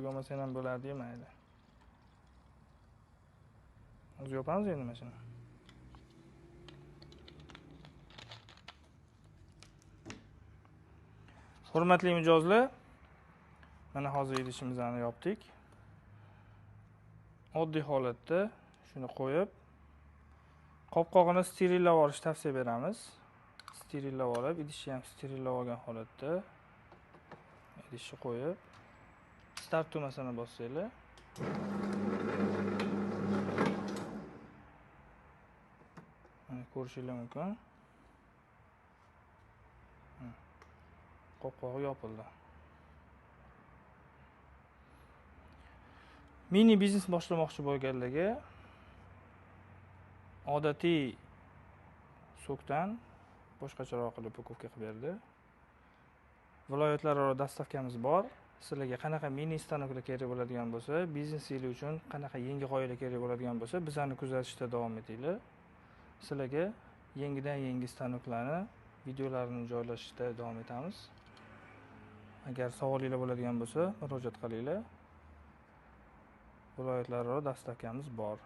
kerak bo'lmasa ham bo'lardi, mayli. O'zi yopamiz endi mashina. Hurmatli mijozlar, mana hozir idishimizni yopdik. Oddiy holatda shuni qo'yib, qopqog'ini sterillab olish tavsiya beramiz. Sterillab olib, idishni ham sterillab olgan holatda idishni qo'yib, start tugmasini bossanglar. Mana ko'rishingiz mumkin. Qopqog'i yopildi. Mini biznes boshlamoqchi bo'lganlarga odatiy sokdan boshqacharoq qilib ukovka qilib berdi. Viloyatlararo dastavkamiz bor. Sizlarga qanaqa mini stanoklar kerak bo'ladigan bo'lsa, biznes yili uchun qanaqa yangi g'oyalar kerak bo'ladigan bo'lsa, bizlarni kuzatishda davom etinglar. Sizlarga yangidan yangi stanoklarni videolarini joylashishda davom etamiz. Agar savolinglar bo'ladigan bo'lsa, murojaat qilinglar. Viloyatlararo dastavkamiz bor.